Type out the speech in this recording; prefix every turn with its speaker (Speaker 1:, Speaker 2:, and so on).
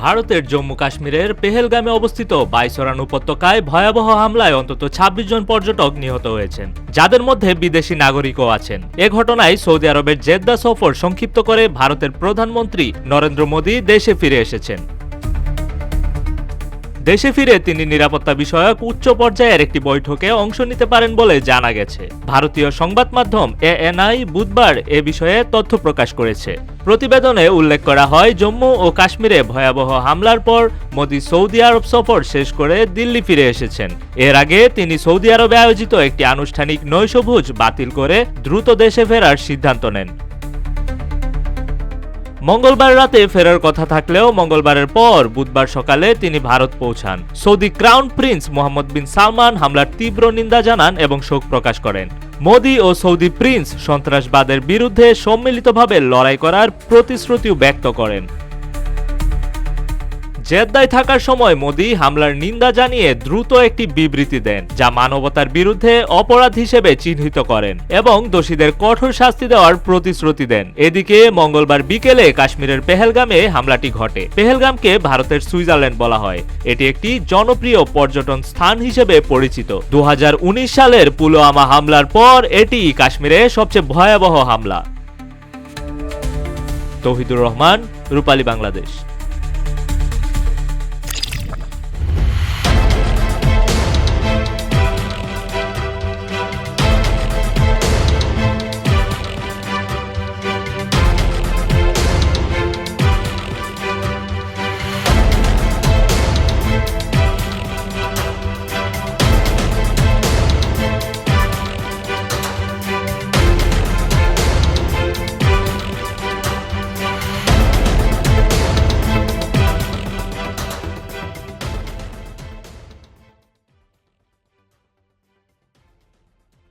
Speaker 1: ভারতের জম্মু কাশ্মীরের পেহেলগামে অবস্থিত বাইসরান উপত্যকায় ভয়াবহ হামলায় অন্তত ২৬ জন পর্যটক নিহত হয়েছেন, যাদের মধ্যে বিদেশি নাগরিকও আছেন। এ ঘটনায় সৌদি আরবের জেদ্দা সফর সংক্ষিপ্ত করে ভারতের প্রধানমন্ত্রী নরেন্দ্র মোদী দেশে ফিরে এসেছেন। দেশে ফিরে তিনি নিরাপত্তা বিষয়ক উচ্চ পর্যায়ের একটি বৈঠকে অংশ নিতে পারেন বলে জানা গেছে। ভারতীয় সংবাদ মাধ্যম এএনআই বুধবার এ বিষয়ে তথ্য প্রকাশ করেছে। প্রতিবেদনে উল্লেখ করা হয়, জম্মু ও কাশ্মীরে ভয়াবহ হামলার পর মোদী সৌদি আরব সফর শেষ করে দিল্লি ফিরে এসেছেন। এর আগে তিনি সৌদি আরবে আয়োজিত একটি আনুষ্ঠানিক নৈশভোজ বাতিল করে দ্রুত দেশে ফেরার সিদ্ধান্ত নেন। মঙ্গলবার রাতে ফেরার কথা থাকলেও মঙ্গলবারের পর বুধবার সকালে তিনি ভারত পৌঁছান। সৌদি ক্রাউন প্রিন্স মোহাম্মদ বিন সালমান হামলার তীব্র নিন্দা জানান এবং শোক প্রকাশ করেন। মোদি ও সৌদি প্রিন্স সন্ত্রাসবাদের বিরুদ্ধে সম্মিলিতভাবে লড়াই করার প্রতিশ্রুতিও ব্যক্ত করেন। জেদ্দায় থাকার সময় মোদি হামলার নিন্দা জানিয়ে দ্রুত একটি বিবৃতি দেন, যা মানবতার বিরুদ্ধে অপরাধ হিসেবে চিহ্নিত করেন এবং দোষীদের কঠোর শাস্তি দেওয়ার প্রতিশ্রুতি দেন। এদিকে মঙ্গলবার বিকেলে কাশ্মীরের পেহেলগামে হামলাটি ঘটে। পেহেলগামকে ভারতের সুইজারল্যান্ড বলা হয়। এটি একটি জনপ্রিয় পর্যটন স্থান হিসেবে পরিচিত। ২০১৯ সালের পুলওয়ামা হামলার পর এটি কাশ্মীরে সবচেয়ে ভয়াবহ হামলা। তৌহিদুর রহমান, রূপালী বাংলাদেশ।